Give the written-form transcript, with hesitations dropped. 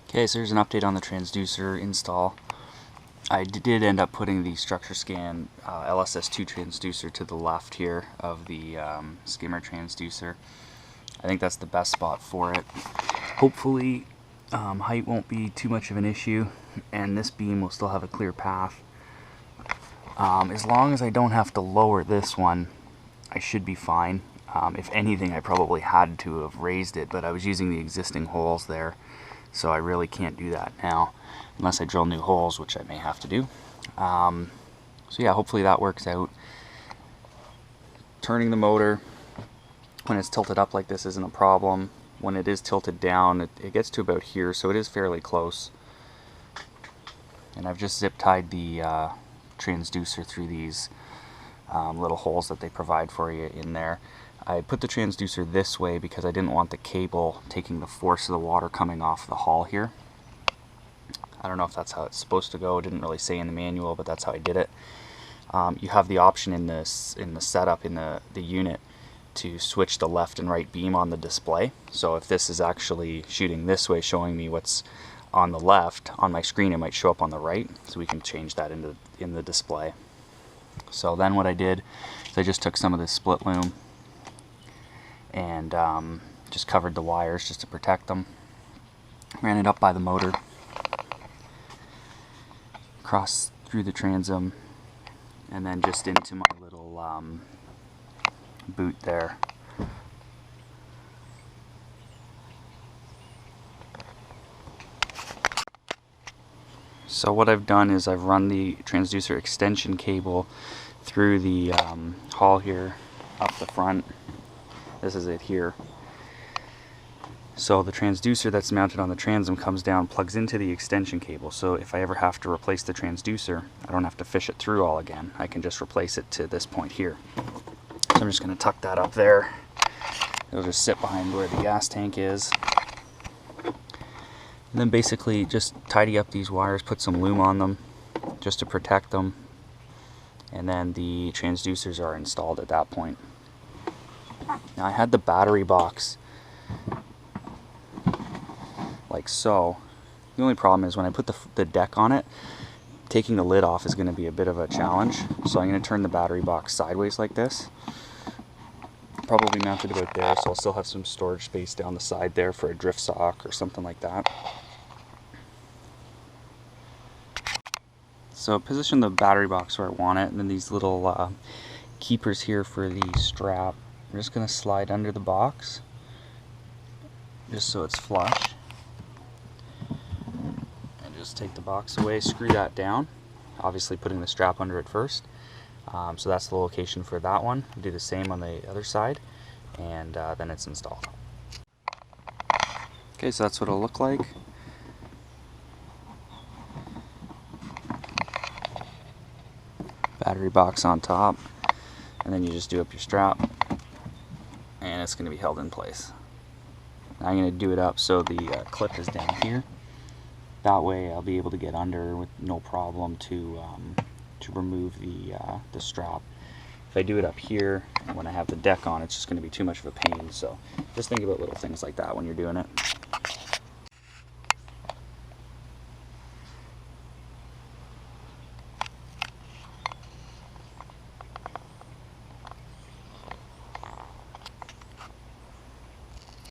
Okay, so here's an update on the transducer install. I did end up putting the structure scan LSS2 transducer to the left here of the skimmer transducer. I think that's the best spot for it. Hopefully height won't be too much of an issue and this beam will still have a clear path. As long as I don't have to lower this one, I should be fine. If anything, I probably had to have raised it, but I was using the existing holes there, so I really can't do that now unless I drill new holes, which I may have to do. So yeah, hopefully that works out. Turning the motor when it's tilted up like this isn't a problem. When it is tilted down, it gets to about here, so it is fairly close. And I've just zip tied the transducer through these little holes that they provide for you in there. I put the transducer this way because I didn't want the cable taking the force of the water coming off the hull here. I don't know if that's how it's supposed to go. It didn't really say in the manual, but that's how I did it. You have the option in the setup in the unit to switch the left and right beam on the display. So if this is actually shooting this way, showing me what's on the left on my screen, it might show up on the right, so we can change that in the display. So then what I did is I just took some of this split loom and just covered the wires just to protect them. Ran it up by the motor, across through the transom, and then just into my little boot there. So what I've done is I've run the transducer extension cable through the hull here, up the front. This is it here. So the transducer that's mounted on the transom comes down, plugs into the extension cable. So if I ever have to replace the transducer, I don't have to fish it through all again. I can just replace it to this point here. So I'm just going to tuck that up there. It'll just sit behind where the gas tank is. And then basically just tidy up these wires, put some loom on them just to protect them, and then the transducers are installed at that point. Now I had the battery box like so. The only problem is when I put the deck on it, taking the lid off is going to be a bit of a challenge. So I'm going to turn the battery box sideways like this. Probably mounted about there, so I'll still have some storage space down the side there for a drift sock or something like that. So position the battery box where I want it, and then these little keepers here for the strap. I'm just going to slide under the box just so it's flush. And just take the box away, screw that down, obviously putting the strap under it first. So that's the location for that one. Do the same on the other side, and then it's installed. Okay, so that's what it'll look like. Battery box on top, and then you just do up your strap, and it's going to be held in place. Now I'm going to do it up so the clip is down here. That way I'll be able to get under with no problem to remove the strap. If I do it up here when I have the deck on, it's just going to be too much of a pain. So just think about little things like that when you're doing it.